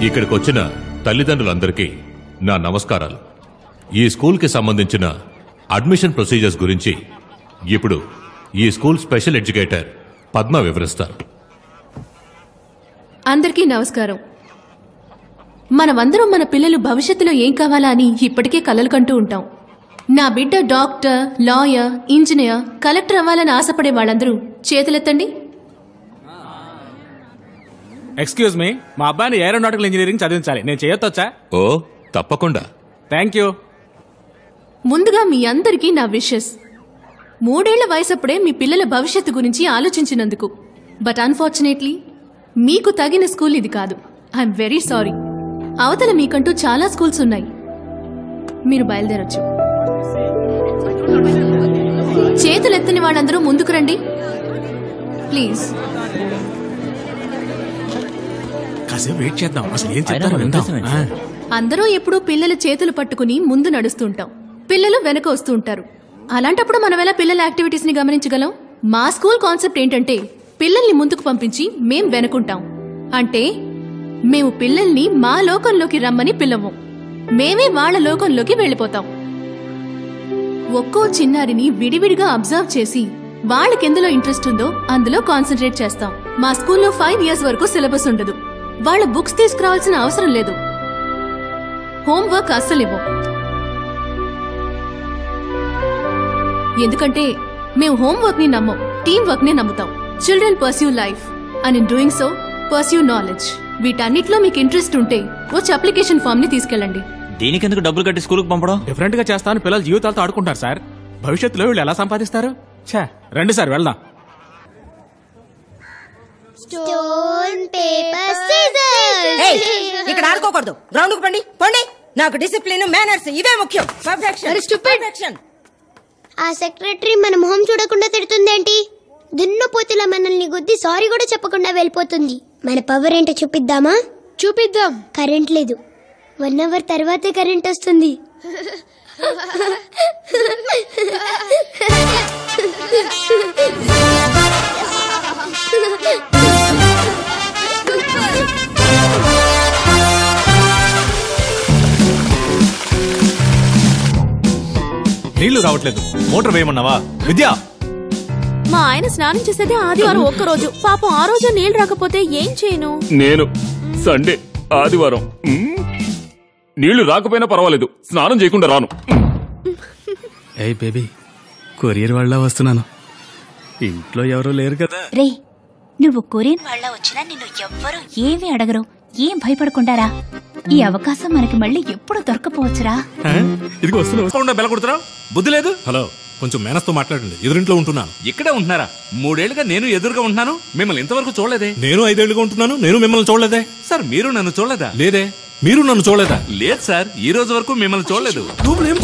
ఇక్కడికి వచ్చిన తల్లిదండ్రులందరికీ నా నమస్కారాలు. ఈ స్కూల్కి సంబంధించిన అడ్మిషన్ ప్రొసీజర్స్ గురించి ఇప్పుడు ఈ స్కూల్ స్పెషల్ ఎడ్యుకేటర్ పద్మ వివరిస్తారు. అందరికీ నమస్కారం. మనమందరం మన పిల్లలు భవిష్యత్తులో ఏం కావాలా అని ఇప్పటికే కలలు కంటూ ఉంటాం. నా బిడ్డ డాక్టర్, లాయర్, ఇంజనీర్, కలెక్టర్ అవ్వాలని ఆశపడే వాళ్ళందరూ చేతులెత్తండి. ఎక్స్క్యూజ్ మీ, మా అబ్బాయిని ఏరోనాటికల్ ఇంజనీరింగ్ చదివించాలి. నేను చేయొచ్చా? ఓ తప్పకుండా. Thank you. ముందుగా మీ అందరికీ నా విషెస్. 3 ఏళ్ల వయసప్పుడే మీ పిల్లల భవిష్యత్తు గురించి ఆలోచించినందుకు. బట్ అన్ఫార్చునేట్లీ మీకు తగిన స్కూల్ ఇది కాదు. I'm very sorry. అవతల మీకంటూ చాలా స్కూల్స్ ఉన్నాయి. మీరు బయలుదేరొచ్చు. చేతులెత్తని వాళ్ళందరూ ముందుకు రండి ప్లీజ్. కాసేపు వెయిట్ చేద్దాం, అసలు ఏం చెప్తారో విందాం. అందరూ ఎప్పుడూ పిల్లల చేతులు పట్టుకుని ముందు నడుస్తుంటాం, పిల్లలు వెనక వస్తూ ఉంటారు. అలాంటప్పుడు మనం ఎలా పిల్లల యాక్టివిటీస్ ని గమనించగలం? మా స్కూల్ కాన్సెప్ట్ ఏంటంటే పిల్లల్ని ముందుకు పంపించి మేం వెనుకుంటాం. అంటే మేము పిల్లల్ని మా లోకంలోకి రమ్మని పిలవం, మేమే వాళ్ళ లోకంలోకి వెళ్లిపోతాం. ఒక్కో చిన్నారిని విడివిడిగా అబ్జర్వ్ చేసి వాళ్ళకెందులో ఇంట్రెస్ట్ ఉందో అందులో కాన్సన్ట్రేట్ చేస్తాం. మా స్కూల్లో 5 years వరకు సిలబస్ ఉండదు. వాళ్ళ బుక్స్ తీసుకురావాల్సిన అవసరం లేదు. హోంవర్క్ అస్సలు ఇవ్వం. ఎందుకంటే మేము హోంవర్క్ ని నమ్మం, టీం వర్క్ ని నమ్ముతాం. Children pursue life and in doing so pursue knowledge. వీటన్నిటిలో మీకు ఇంట్రెస్ట్ ఉంటే వచ్చి అప్లికేషన్ ఫామ్ ని తీసుకెళ్ళండి. దీనికెందుకు డబ్బులు కట్టి స్కూల్కి పంపడం? డిఫరెంట్ గా చేస్తాను, పిల్లల జీవితాలతో ఆడుకుంటారు సార్. భవిష్యత్తులో వీళ్ళు ఎలా సంపాదిస్తారు? రండి సార్ వెళ్దాం. Stone paper scissors. ఇక్కడ ఆడుకోకూడదు, గ్రౌండ్ కు పండి పండి. నాకు డిసిప్లిన్, మేనర్స్ ఇవే ముఖ్యం. పర్ఫెక్షన్. ఆ సెక్రటరీ మన మొహం చూడకుండా తిడుతుందేంటి? దున్నపోతుల మనల్ని గుద్ది సారీ కూడా చెప్పకుండా వెళ్ళిపోతుంది. మన పవర్ ఏంటో చూపిద్దామా? చూపిద్దాం. కరెంట్ లేదు, 1 hour తర్వాతే కరెంట్ వస్తుంది. నీళ్లు రావట్లేదు, మోటార్ వేయమన్నావా? విద్య, మా ఆయన స్నానం చేసేదే ఆదివారం ఒక్కరోజు. పాపం ఆ రోజు నీళ్లు రాకపోతే ఏం చేయను? నేను సండే ఆదివారం నీళ్లు రాకపోయినా పర్వాలేదు, స్నానం చేయకుండా రాను. ఏ బేబీ, కొరియర్ వాళ్ళ వస్తున్నాను. ఇంట్లో ఎవరూ లేరు కదా. రే, నువ్వు కొరియన్ వాళ్ళ వచ్చినా నిన్ను ఎవ్వరూ ఏమీ అడగరు. ఏం భయపడకుండారా. ఈ అవకాశం మనకి మళ్ళీ ఎప్పుడు దొరకపోవచ్చురా. ఇదిగో వస్తున్నా. బెల కొడుతురా, బుద్ధి లేదు. హలో, కొంచెం మేనస్తో మాట్లాడండి. ఎదురింట్లో ఉంటున్నాను. ఇక్కడే ఉంటున్నారా? 3 ఏళ్లుగా నేను ఎదురుగా ఉంటున్నాను, మిమ్మల్ని ఇంతవరకు చూడలేదే. నేను 5 ఏళ్లుగా ఉంటున్నాను, నేను మిమ్మల్ని చూడలేదే. సార్ మీరు నన్ను చూడలేదా? లేదే. మీరు నన్ను చూడలేదా? లేదు సార్, ఈ రోజు వరకు మిమ్మల్ని చూడలేదు. ఏం